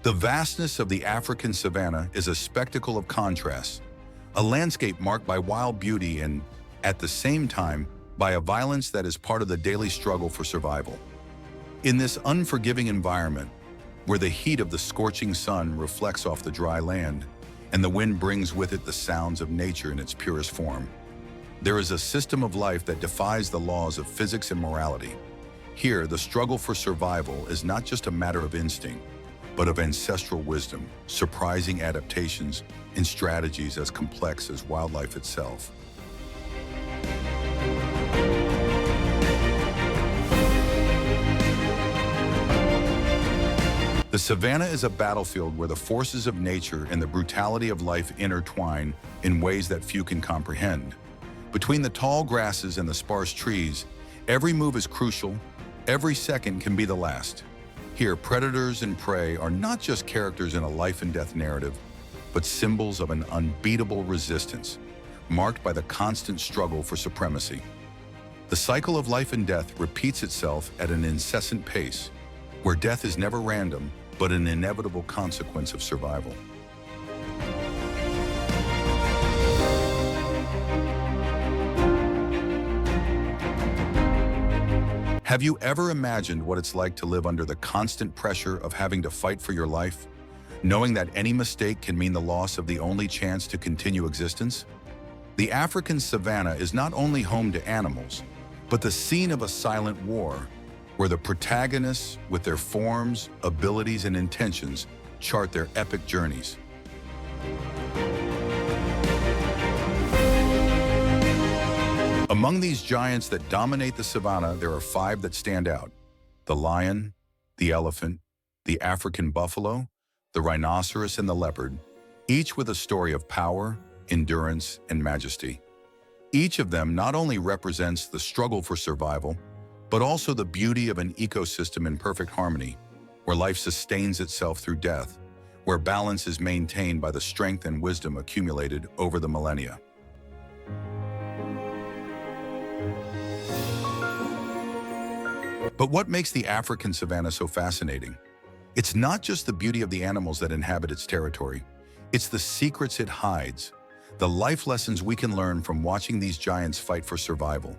The vastness of the African savanna is a spectacle of contrasts, a landscape marked by wild beauty and, at the same time, by a violence that is part of the daily struggle for survival. In this unforgiving environment, where the heat of the scorching sun reflects off the dry land, and the wind brings with it the sounds of nature in its purest form, there is a system of life that defies the laws of physics and morality. Here, the struggle for survival is not just a matter of instinct, but of ancestral wisdom, surprising adaptations, and strategies as complex as wildlife itself. The savanna is a battlefield where the forces of nature and the brutality of life intertwine in ways that few can comprehend. Between the tall grasses and the sparse trees, every move is crucial, every second can be the last. Here, predators and prey are not just characters in a life and death narrative, but symbols of an unbeatable resistance, marked by the constant struggle for supremacy. The cycle of life and death repeats itself at an incessant pace, where death is never random, but an inevitable consequence of survival. Have you ever imagined what it's like to live under the constant pressure of having to fight for your life, knowing that any mistake can mean the loss of the only chance to continue existence? The African savanna is not only home to animals, but the scene of a silent war, where the protagonists, with their forms, abilities, and intentions, chart their epic journeys. Among these giants that dominate the savanna, there are 5 that stand out: the lion, the elephant, the African buffalo, the rhinoceros, and the leopard, each with a story of power, endurance, and majesty. Each of them not only represents the struggle for survival, but also the beauty of an ecosystem in perfect harmony, where life sustains itself through death, where balance is maintained by the strength and wisdom accumulated over the millennia. But what makes the African savanna so fascinating? It's not just the beauty of the animals that inhabit its territory, it's the secrets it hides, the life lessons we can learn from watching these giants fight for survival.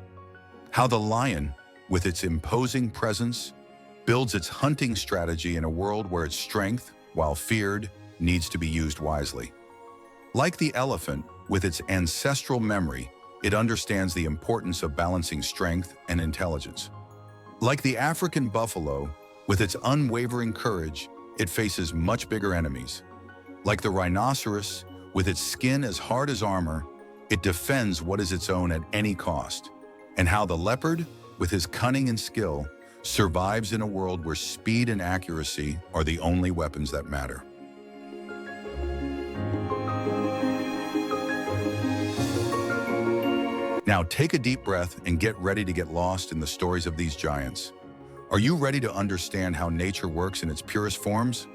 How the lion, with its imposing presence, builds its hunting strategy in a world where its strength, while feared, needs to be used wisely. Like the elephant, with its ancestral memory, it understands the importance of balancing strength and intelligence. Like the African buffalo, with its unwavering courage, it faces much bigger enemies. Like the rhinoceros, with its skin as hard as armor, it defends what is its own at any cost. And how the leopard, with his cunning and skill, survives in a world where speed and accuracy are the only weapons that matter. Now take a deep breath and get ready to get lost in the stories of these giants. Are you ready to understand how nature works in its purest forms?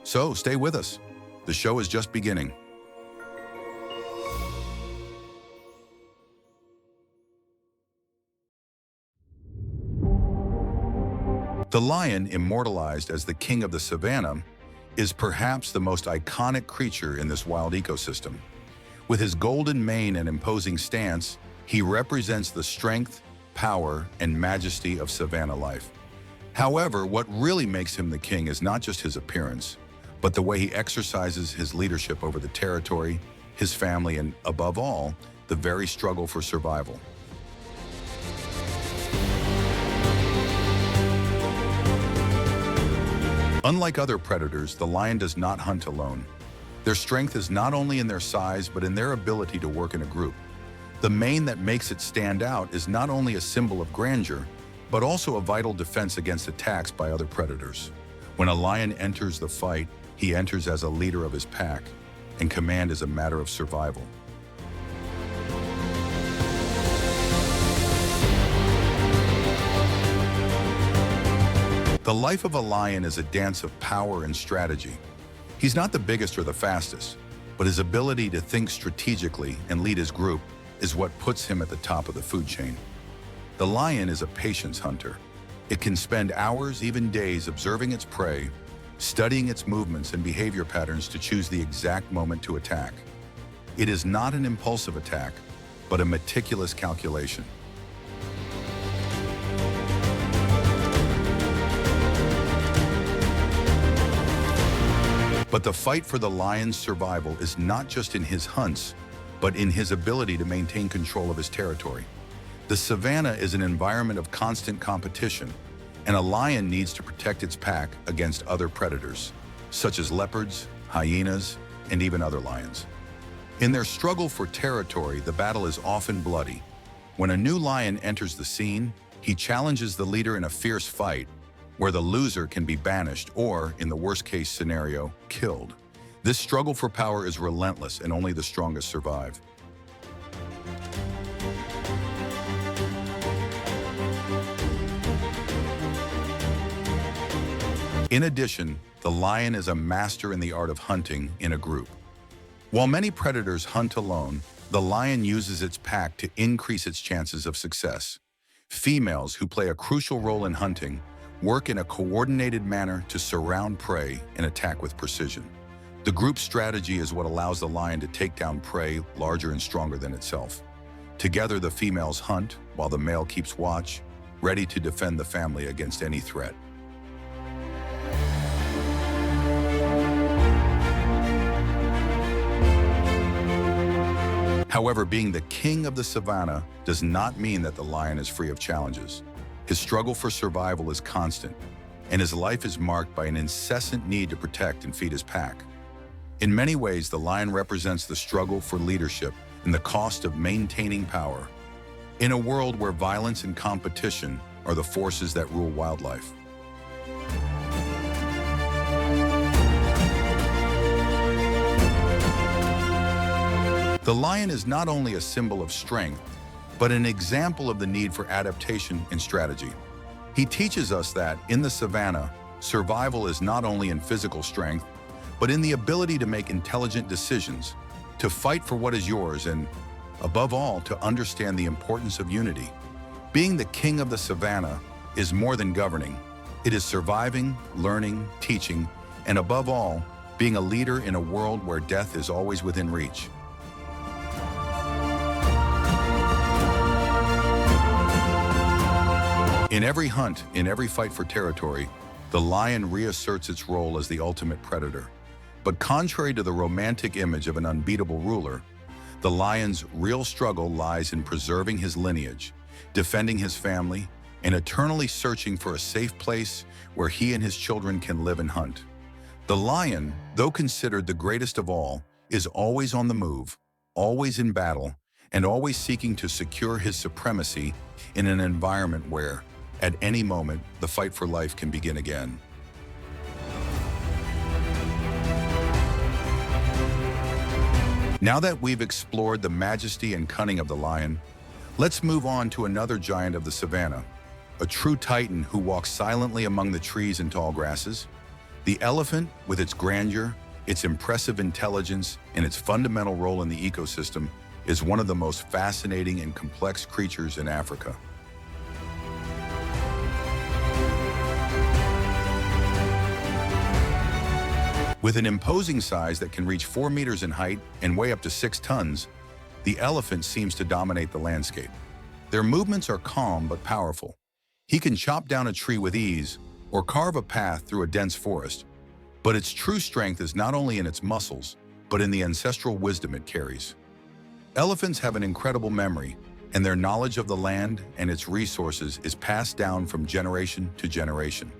So stay with us. The show is just beginning. The lion, immortalized as the king of the savanna, is perhaps the most iconic creature in this wild ecosystem. With his golden mane and imposing stance, he represents the strength, power, and majesty of savanna life. However, what really makes him the king is not just his appearance, but the way he exercises his leadership over the territory, his family, and, above all, the very struggle for survival. Unlike other predators, the lion does not hunt alone. Their strength is not only in their size, but in their ability to work in a group. The mane that makes it stand out is not only a symbol of grandeur, but also a vital defense against attacks by other predators. When a lion enters the fight, he enters as a leader of his pack, and command is a matter of survival. The life of a lion is a dance of power and strategy. He's not the biggest or the fastest, but his ability to think strategically and lead his group is what puts him at the top of the food chain. The lion is a patience hunter. It can spend hours, even days, observing its prey, studying its movements and behavior patterns to choose the exact moment to attack. It is not an impulsive attack, but a meticulous calculation. But the fight for the lion's survival is not just in his hunts, but in his ability to maintain control of his territory. The savanna is an environment of constant competition, and a lion needs to protect its pack against other predators, such as leopards, hyenas, and even other lions. In their struggle for territory, the battle is often bloody. When a new lion enters the scene, he challenges the leader in a fierce fight, where the loser can be banished or, in the worst-case scenario, killed. This struggle for power is relentless, and only the strongest survive. In addition, the lion is a master in the art of hunting in a group. While many predators hunt alone, the lion uses its pack to increase its chances of success. Females, who play a crucial role in hunting, work in a coordinated manner to surround prey and attack with precision. The group strategy is what allows the lion to take down prey larger and stronger than itself. Together, the females hunt while the male keeps watch, ready to defend the family against any threat. However, being the king of the savanna does not mean that the lion is free of challenges. His struggle for survival is constant, and his life is marked by an incessant need to protect and feed his pack. In many ways, the lion represents the struggle for leadership and the cost of maintaining power. In a world where violence and competition are the forces that rule wildlife. The lion is not only a symbol of strength, but an example of the need for adaptation and strategy. He teaches us that, in the savanna, survival is not only in physical strength, but in the ability to make intelligent decisions, to fight for what is yours, and, above all, to understand the importance of unity. Being the king of the savanna is more than governing. It is surviving, learning, teaching, and above all, being a leader in a world where death is always within reach. In every hunt, in every fight for territory, the lion reasserts its role as the ultimate predator. But contrary to the romantic image of an unbeatable ruler, the lion's real struggle lies in preserving his lineage, defending his family, and eternally searching for a safe place where he and his children can live and hunt. The lion, though considered the greatest of all, is always on the move, always in battle, and always seeking to secure his supremacy in an environment where, at any moment, the fight for life can begin again. Now that we've explored the majesty and cunning of the lion, let's move on to another giant of the savanna, a true titan who walks silently among the trees and tall grasses. The elephant, with its grandeur, its impressive intelligence, and its fundamental role in the ecosystem, is one of the most fascinating and complex creatures in Africa. With an imposing size that can reach 4 meters in height and weigh up to 6 tons, the elephant seems to dominate the landscape. Their movements are calm but powerful. He can chop down a tree with ease or carve a path through a dense forest, but its true strength is not only in its muscles, but in the ancestral wisdom it carries. Elephants have an incredible memory, and their knowledge of the land and its resources is passed down from generation to generation.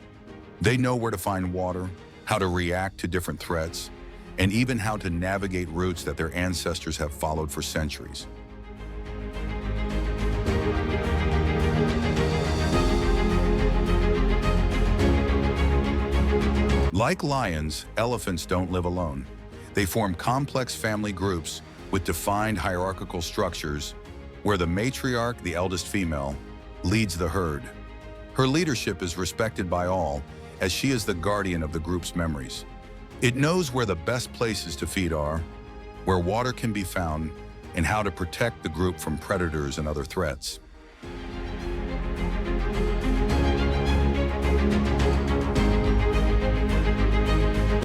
They know where to find water, how to react to different threats, and even how to navigate routes that their ancestors have followed for centuries. Like lions, elephants don't live alone. They form complex family groups with defined hierarchical structures where the matriarch, the eldest female, leads the herd. Her leadership is respected by all, as she is the guardian of the group's memories. It knows where the best places to feed are, where water can be found, and how to protect the group from predators and other threats.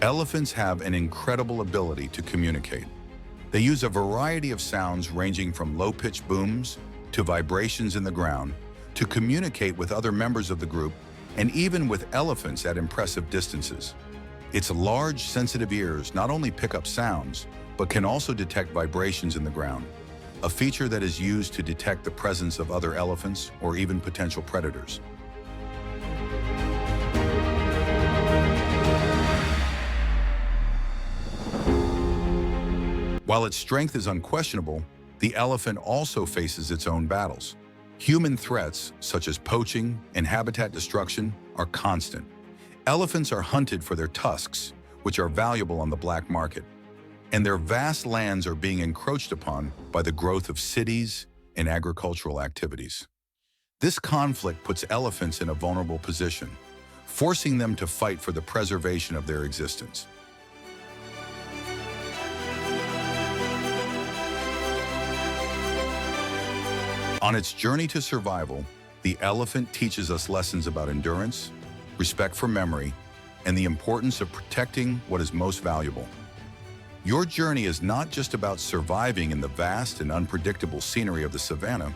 Elephants have an incredible ability to communicate. They use a variety of sounds ranging from low-pitched booms to vibrations in the ground to communicate with other members of the group and even with elephants at impressive distances. Its large, sensitive ears not only pick up sounds, but can also detect vibrations in the ground, a feature that is used to detect the presence of other elephants or even potential predators. While its strength is unquestionable, the elephant also faces its own battles. Human threats, such as poaching and habitat destruction, are constant. Elephants are hunted for their tusks, which are valuable on the black market, and their vast lands are being encroached upon by the growth of cities and agricultural activities. This conflict puts elephants in a vulnerable position, forcing them to fight for the preservation of their existence. On its journey to survival, the elephant teaches us lessons about endurance, respect for memory, and the importance of protecting what is most valuable. Your journey is not just about surviving in the vast and unpredictable scenery of the savannah,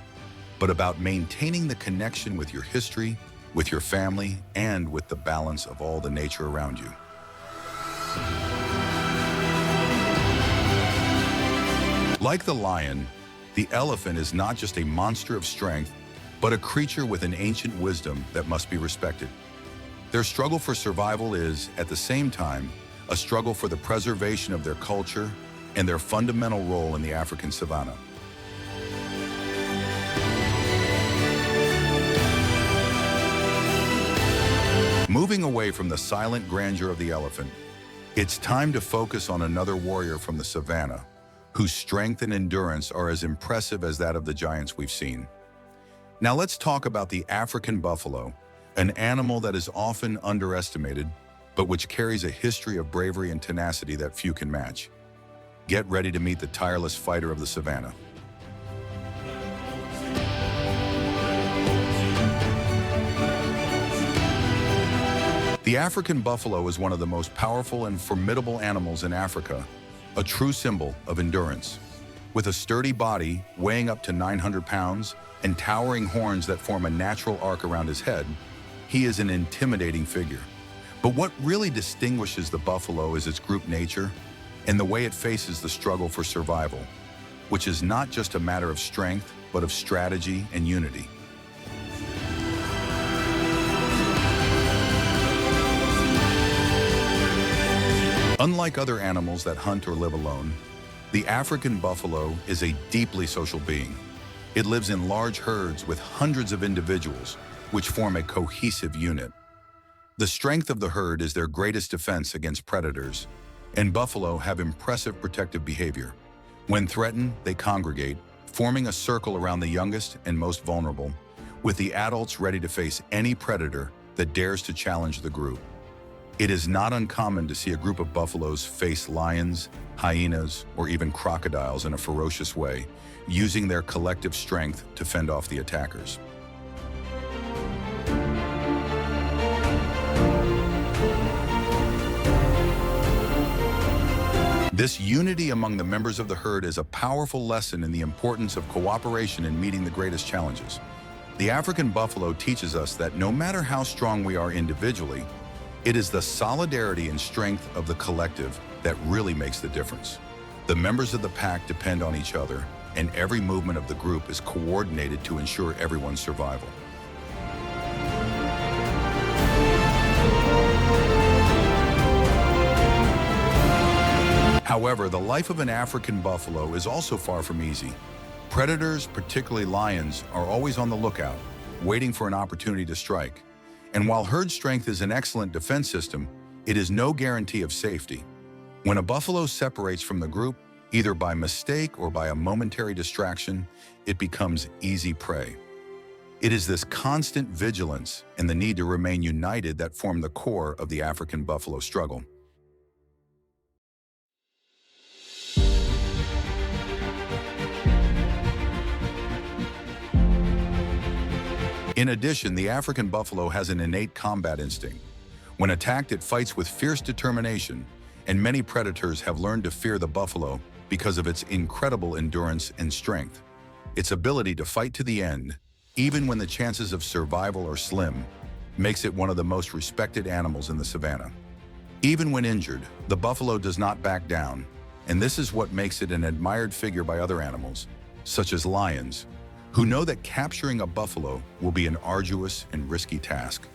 but about maintaining the connection with your history, with your family, and with the balance of all the nature around you. Like the lion, the elephant is not just a monster of strength, but a creature with an ancient wisdom that must be respected. Their struggle for survival is, at the same time, a struggle for the preservation of their culture and their fundamental role in the African savannah. Moving away from the silent grandeur of the elephant, it's time to focus on another warrior from the savannah, whose strength and endurance are as impressive as that of the giants we've seen. Now let's talk about the African buffalo, an animal that is often underestimated, but which carries a history of bravery and tenacity that few can match. Get ready to meet the tireless fighter of the savannah. The African buffalo is one of the most powerful and formidable animals in Africa, a true symbol of endurance. With a sturdy body weighing up to 900 pounds and towering horns that form a natural arc around his head, he is an intimidating figure. But what really distinguishes the buffalo is its group nature and the way it faces the struggle for survival, which is not just a matter of strength, but of strategy and unity. Unlike other animals that hunt or live alone, the African buffalo is a deeply social being. It lives in large herds with hundreds of individuals, which form a cohesive unit. The strength of the herd is their greatest defense against predators, and buffalo have impressive protective behavior. When threatened, they congregate, forming a circle around the youngest and most vulnerable, with the adults ready to face any predator that dares to challenge the group. It is not uncommon to see a group of buffaloes face lions, hyenas, or even crocodiles in a ferocious way, using their collective strength to fend off the attackers. This unity among the members of the herd is a powerful lesson in the importance of cooperation in meeting the greatest challenges. The African buffalo teaches us that no matter how strong we are individually, it is the solidarity and strength of the collective that really makes the difference. The members of the pack depend on each other, and every movement of the group is coordinated to ensure everyone's survival. However, the life of an African buffalo is also far from easy. Predators, particularly lions, are always on the lookout, waiting for an opportunity to strike. And while herd strength is an excellent defense system, it is no guarantee of safety. When a buffalo separates from the group, either by mistake or by a momentary distraction, it becomes easy prey. It is this constant vigilance and the need to remain united that form the core of the African buffalo struggle. In addition, the African buffalo has an innate combat instinct. When attacked, it fights with fierce determination, and many predators have learned to fear the buffalo because of its incredible endurance and strength. Its ability to fight to the end, even when the chances of survival are slim, makes it one of the most respected animals in the savannah. Even when injured, the buffalo does not back down, and this is what makes it an admired figure by other animals, such as lions, who know that capturing a buffalo will be an arduous and risky task.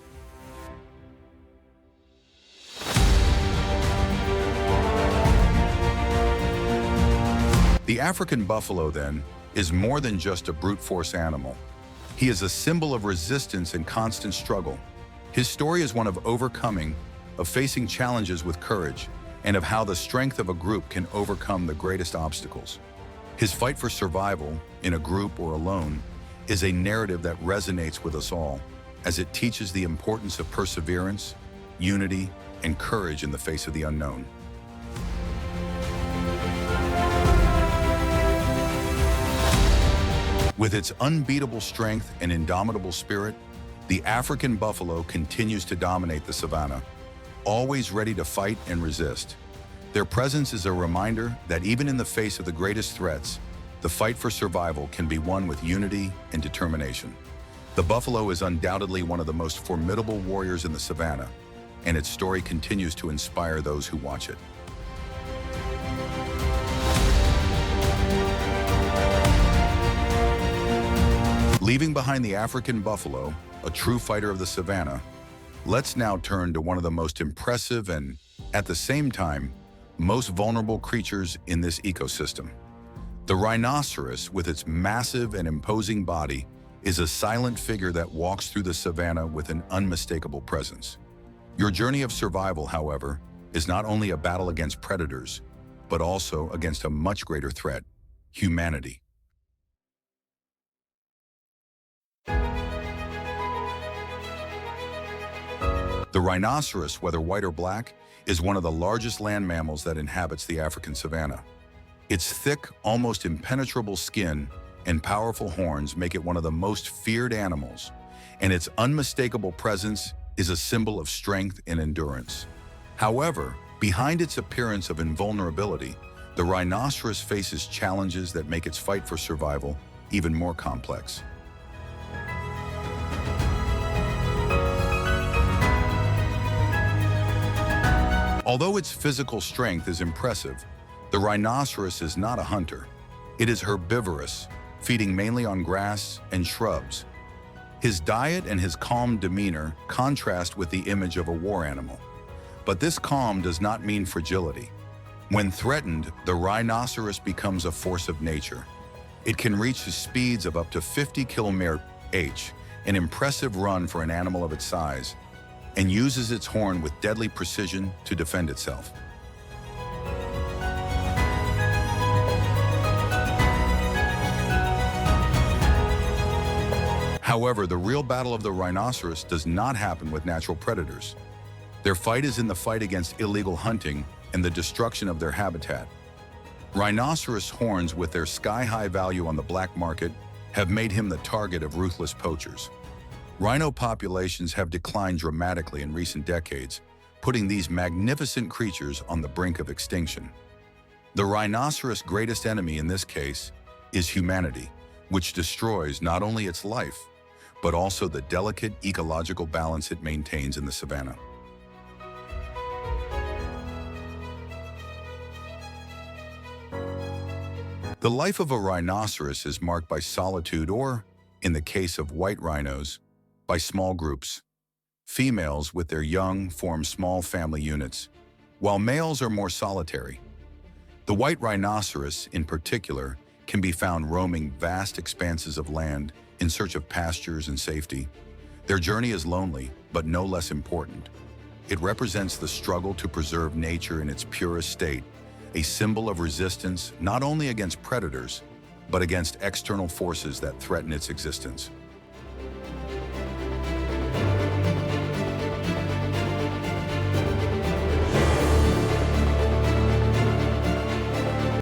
The African buffalo, then, is more than just a brute force animal. He is a symbol of resistance and constant struggle. His story is one of overcoming, of facing challenges with courage, and of how the strength of a group can overcome the greatest obstacles. His fight for survival, in a group or alone, is a narrative that resonates with us all, as it teaches the importance of perseverance, unity, and courage in the face of the unknown. With its unbeatable strength and indomitable spirit, the African buffalo continues to dominate the savannah, always ready to fight and resist. Their presence is a reminder that even in the face of the greatest threats, the fight for survival can be won with unity and determination. The buffalo is undoubtedly one of the most formidable warriors in the savannah, and its story continues to inspire those who watch it. Leaving behind the African buffalo, a true fighter of the savannah, let's now turn to one of the most impressive and, at the same time, most vulnerable creatures in this ecosystem. The rhinoceros, with its massive and imposing body, is a silent figure that walks through the savannah with an unmistakable presence. Your journey of survival, however, is not only a battle against predators, but also against a much greater threat: humanity. The rhinoceros, whether white or black, is one of the largest land mammals that inhabits the African savanna. Its thick, almost impenetrable skin and powerful horns make it one of the most feared animals, and its unmistakable presence is a symbol of strength and endurance. However, behind its appearance of invulnerability, the rhinoceros faces challenges that make its fight for survival even more complex. Although its physical strength is impressive, the rhinoceros is not a hunter. It is herbivorous, feeding mainly on grass and shrubs. His diet and his calm demeanor contrast with the image of a war animal. But this calm does not mean fragility. When threatened, the rhinoceros becomes a force of nature. It can reach speeds of up to 50 km/h, an impressive run for an animal of its size, and uses its horn with deadly precision to defend itself. However, the real battle of the rhinoceros does not happen with natural predators. Their fight is in the fight against illegal hunting and the destruction of their habitat. Rhinoceros horns, with their sky-high value on the black market, have made him the target of ruthless poachers. Rhino populations have declined dramatically in recent decades, putting these magnificent creatures on the brink of extinction. The rhinoceros' greatest enemy in this case is humanity, which destroys not only its life, but also the delicate ecological balance it maintains in the savannah. The life of a rhinoceros is marked by solitude or, in the case of white rhinos, by small groups. Females with their young form small family units, while males are more solitary. The white rhinoceros, in particular, can be found roaming vast expanses of land in search of pastures and safety. Their journey is lonely, but no less important. It represents the struggle to preserve nature in its purest state, a symbol of resistance not only against predators, but against external forces that threaten its existence.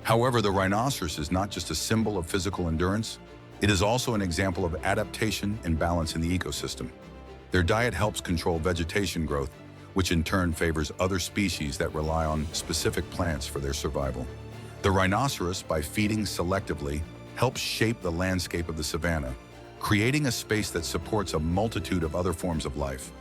However, the rhinoceros is not just a symbol of physical endurance, it is also an example of adaptation and balance in the ecosystem. Their diet helps control vegetation growth, which in turn favors other species that rely on specific plants for their survival. The rhinoceros, by feeding selectively, helps shape the landscape of the savanna, creating a space that supports a multitude of other forms of life.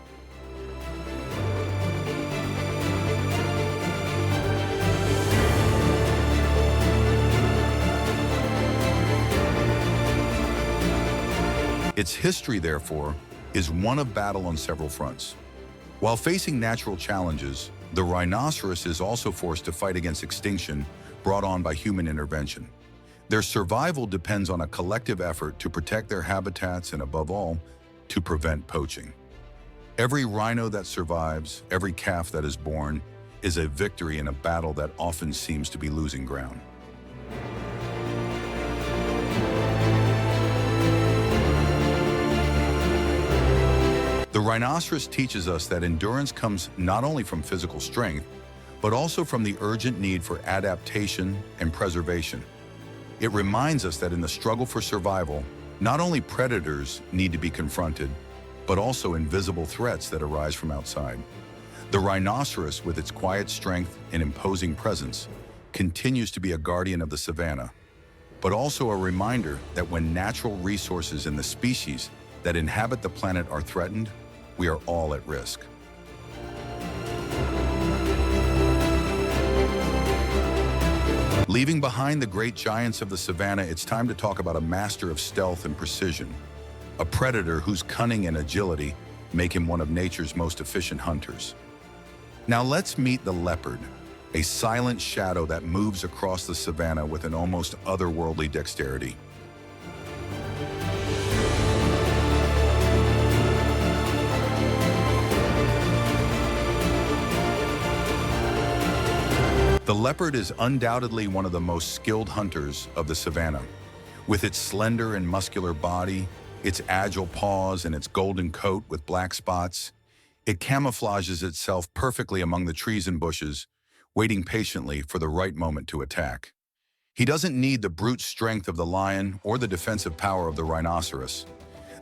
Its history, therefore, is one of battle on several fronts. While facing natural challenges, the rhinoceros is also forced to fight against extinction brought on by human intervention. Their survival depends on a collective effort to protect their habitats and, above all, to prevent poaching. Every rhino that survives, every calf that is born, is a victory in a battle that often seems to be losing ground. The rhinoceros teaches us that endurance comes not only from physical strength, but also from the urgent need for adaptation and preservation. It reminds us that in the struggle for survival, not only predators need to be confronted, but also invisible threats that arise from outside. The rhinoceros, with its quiet strength and imposing presence, continues to be a guardian of the savanna, but also a reminder that when natural resources and the species that inhabit the planet are threatened, we are all at risk. Leaving behind the great giants of the savanna, it's time to talk about a master of stealth and precision, a predator whose cunning and agility make him one of nature's most efficient hunters. Now let's meet the leopard, a silent shadow that moves across the savanna with an almost otherworldly dexterity. The leopard is undoubtedly one of the most skilled hunters of the savanna. With its slender and muscular body, its agile paws, and its golden coat with black spots, it camouflages itself perfectly among the trees and bushes, waiting patiently for the right moment to attack. He doesn't need the brute strength of the lion or the defensive power of the rhinoceros.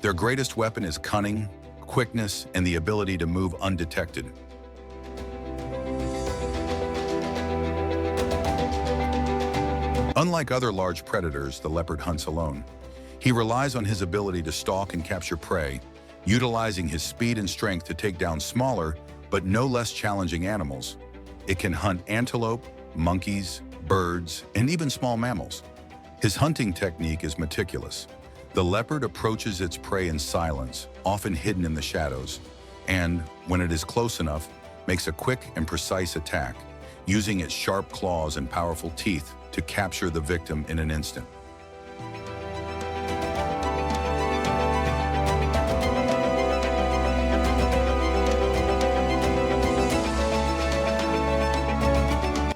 Their greatest weapon is cunning, quickness, and the ability to move undetected. Unlike other large predators, the leopard hunts alone. He relies on his ability to stalk and capture prey, utilizing his speed and strength to take down smaller, but no less challenging animals. It can hunt antelope, monkeys, birds, and even small mammals. His hunting technique is meticulous. The leopard approaches its prey in silence, often hidden in the shadows, and, when it is close enough, makes a quick and precise attack, using its sharp claws and powerful teeth to capture the victim in an instant.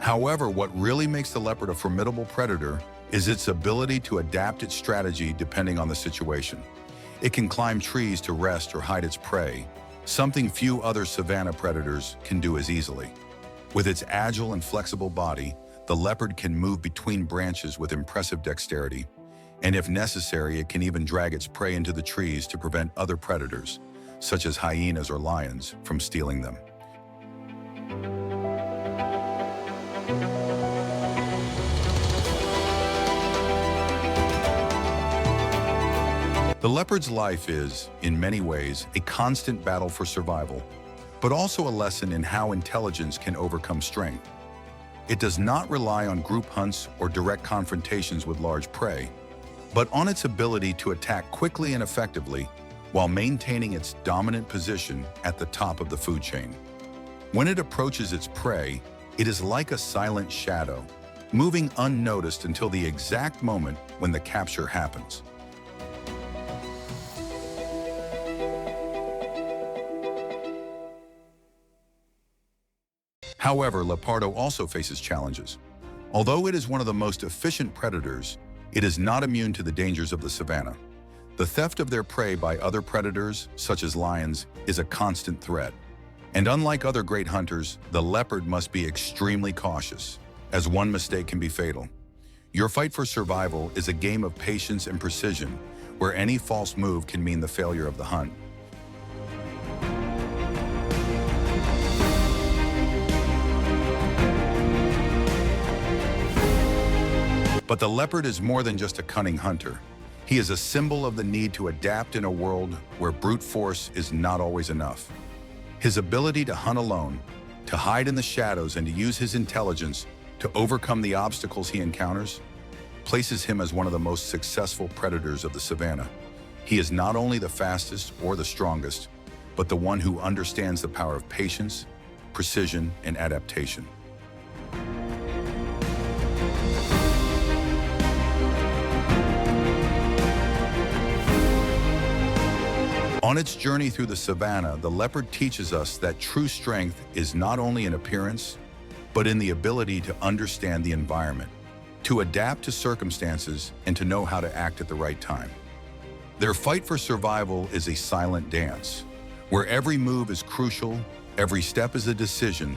However, what really makes the leopard a formidable predator is its ability to adapt its strategy depending on the situation. It can climb trees to rest or hide its prey, something few other savanna predators can do as easily. With its agile and flexible body, the leopard can move between branches with impressive dexterity, and if necessary, it can even drag its prey into the trees to prevent other predators, such as hyenas or lions, from stealing them. The leopard's life is, in many ways, a constant battle for survival, but also a lesson in how intelligence can overcome strength. It does not rely on group hunts or direct confrontations with large prey, but on its ability to attack quickly and effectively while maintaining its dominant position at the top of the food chain. When it approaches its prey, it is like a silent shadow, moving unnoticed until the exact moment when the capture happens. However, leopardo also faces challenges. Although it is one of the most efficient predators, it is not immune to the dangers of the savanna. The theft of their prey by other predators, such as lions, is a constant threat. And unlike other great hunters, the leopard must be extremely cautious, as one mistake can be fatal. Your fight for survival is a game of patience and precision, where any false move can mean the failure of the hunt. But the leopard is more than just a cunning hunter. He is a symbol of the need to adapt in a world where brute force is not always enough. His ability to hunt alone, to hide in the shadows, and to use his intelligence to overcome the obstacles he encounters places him as one of the most successful predators of the savannah. He is not only the fastest or the strongest, but the one who understands the power of patience, precision, and adaptation. On its journey through the savannah, the leopard teaches us that true strength is not only in appearance, but in the ability to understand the environment, to adapt to circumstances, and to know how to act at the right time. Their fight for survival is a silent dance, where every move is crucial, every step is a decision,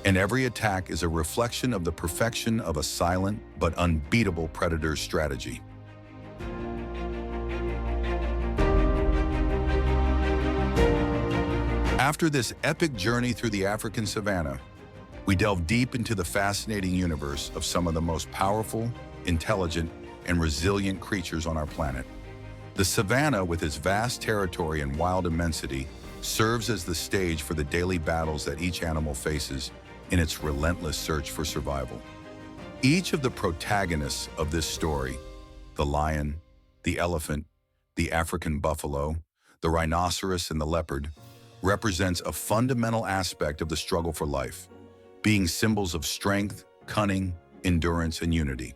and every attack is a reflection of the perfection of a silent but unbeatable predator's strategy. After this epic journey through the African savannah, we delve deep into the fascinating universe of some of the most powerful, intelligent, and resilient creatures on our planet. The savannah, with its vast territory and wild immensity, serves as the stage for the daily battles that each animal faces in its relentless search for survival. Each of the protagonists of this story, the lion, the elephant, the African buffalo, the rhinoceros, and the leopard, represents a fundamental aspect of the struggle for life, being symbols of strength, cunning, endurance, and unity.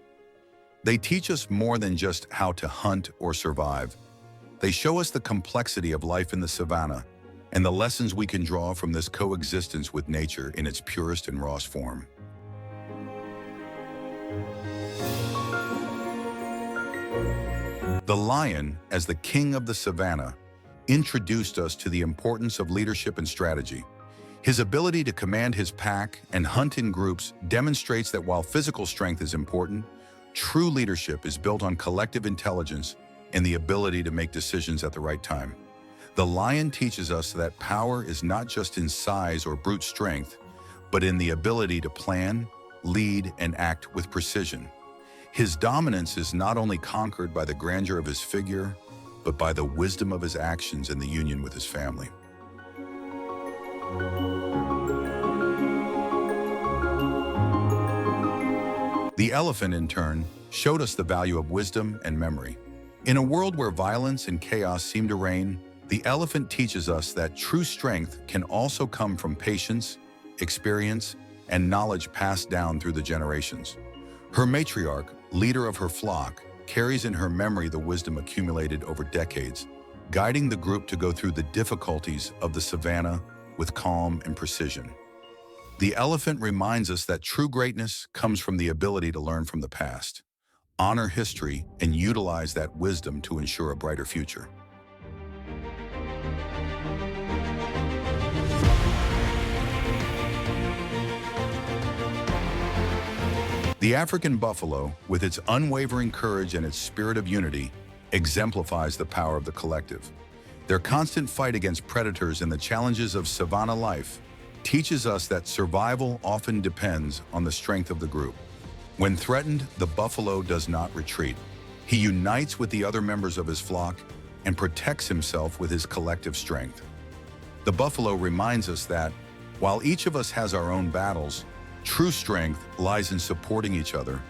They teach us more than just how to hunt or survive. They show us the complexity of life in the savannah and the lessons we can draw from this coexistence with nature in its purest and rawest form. The lion, as the king of the savannah, introduced us to the importance of leadership and strategy. His ability to command his pack and hunt in groups demonstrates that while physical strength is important, true leadership is built on collective intelligence and the ability to make decisions at the right time. The lion teaches us that power is not just in size or brute strength, but in the ability to plan, lead, and act with precision. His dominance is not only conquered by the grandeur of his figure, but by the wisdom of his actions and the union with his family. The elephant, in turn, showed us the value of wisdom and memory. In a world where violence and chaos seem to reign, the elephant teaches us that true strength can also come from patience, experience, and knowledge passed down through the generations. Her matriarch, leader of her flock, carries in her memory the wisdom accumulated over decades, guiding the group to go through the difficulties of the savannah with calm and precision. The elephant reminds us that true greatness comes from the ability to learn from the past, honor history, and utilize that wisdom to ensure a brighter future. The African buffalo, with its unwavering courage and its spirit of unity, exemplifies the power of the collective. Their constant fight against predators and the challenges of savanna life teaches us that survival often depends on the strength of the group. When threatened, the buffalo does not retreat. He unites with the other members of his flock and protects himself with his collective strength. The buffalo reminds us that, while each of us has our own battles, true strength lies in supporting each other,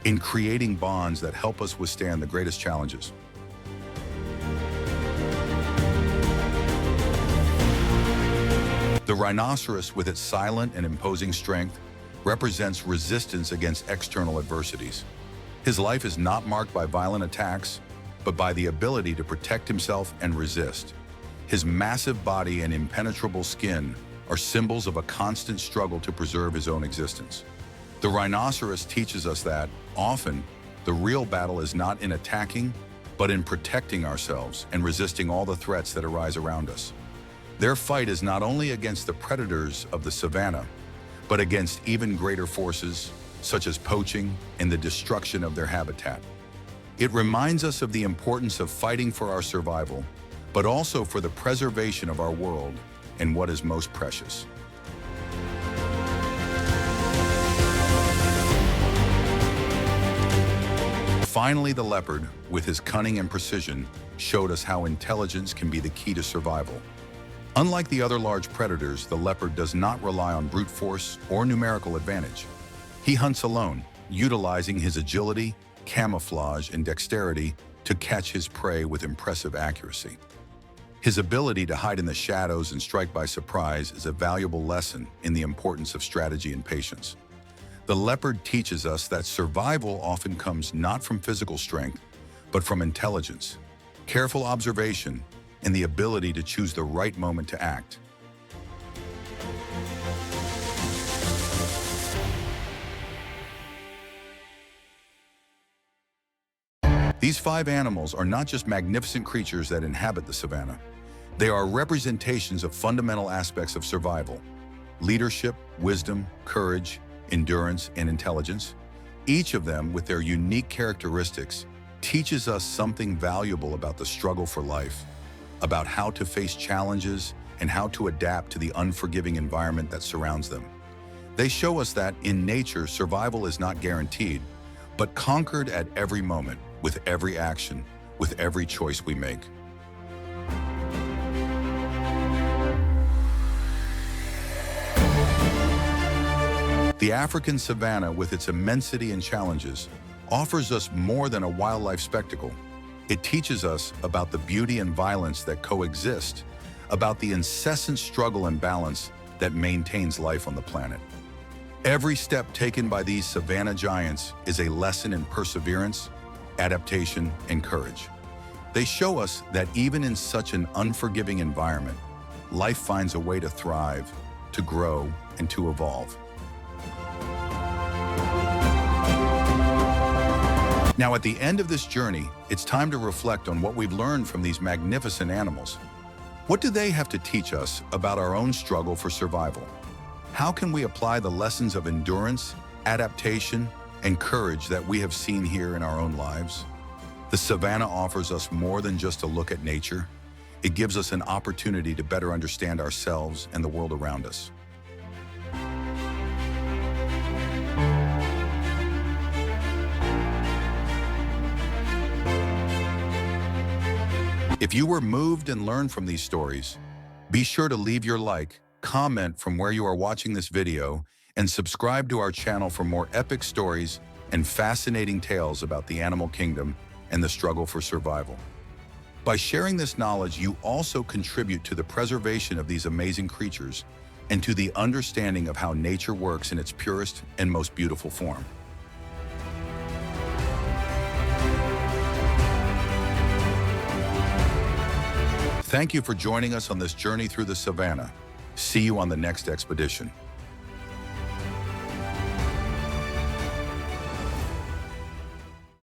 in creating bonds that help us withstand the greatest challenges. The rhinoceros, with its silent and imposing strength, represents resistance against external adversities. His life is not marked by violent attacks, but by the ability to protect himself and resist. His massive body and impenetrable skin are symbols of a constant struggle to preserve his own existence. The rhinoceros teaches us that, often, the real battle is not in attacking, but in protecting ourselves and resisting all the threats that arise around us. Their fight is not only against the predators of the savannah, but against even greater forces, such as poaching and the destruction of their habitat. It reminds us of the importance of fighting for our survival, but also for the preservation of our world and what is most precious. Finally, the leopard, with his cunning and precision, showed us how intelligence can be the key to survival. Unlike the other large predators, the leopard does not rely on brute force or numerical advantage. He hunts alone, utilizing his agility, camouflage, and dexterity to catch his prey with impressive accuracy. His ability to hide in the shadows and strike by surprise is a valuable lesson in the importance of strategy and patience. The leopard teaches us that survival often comes not from physical strength, but from intelligence, careful observation, and the ability to choose the right moment to act. These 5 animals are not just magnificent creatures that inhabit the savannah. They are representations of fundamental aspects of survival: leadership, wisdom, courage, endurance, and intelligence. Each of them, with their unique characteristics, teaches us something valuable about the struggle for life, about how to face challenges, and how to adapt to the unforgiving environment that surrounds them. They show us that, in nature, survival is not guaranteed, but conquered at every moment, with every action, with every choice we make. The African savanna, with its immensity and challenges, offers us more than a wildlife spectacle. It teaches us about the beauty and violence that coexist, about the incessant struggle and balance that maintains life on the planet. Every step taken by these savanna giants is a lesson in perseverance, adaptation, and courage. They show us that even in such an unforgiving environment, life finds a way to thrive, to grow, and to evolve. Now, at the end of this journey, it's time to reflect on what we've learned from these magnificent animals. What do they have to teach us about our own struggle for survival? How can we apply the lessons of endurance, adaptation, and courage that we have seen here in our own lives? The savannah offers us more than just a look at nature. It gives us an opportunity to better understand ourselves and the world around us. If you were moved and learned from these stories, be sure to leave your like, comment from where you are watching this video, and subscribe to our channel for more epic stories and fascinating tales about the animal kingdom and the struggle for survival. By sharing this knowledge, you also contribute to the preservation of these amazing creatures and to the understanding of how nature works in its purest and most beautiful form. Thank you for joining us on this journey through the savannah. See you on the next expedition.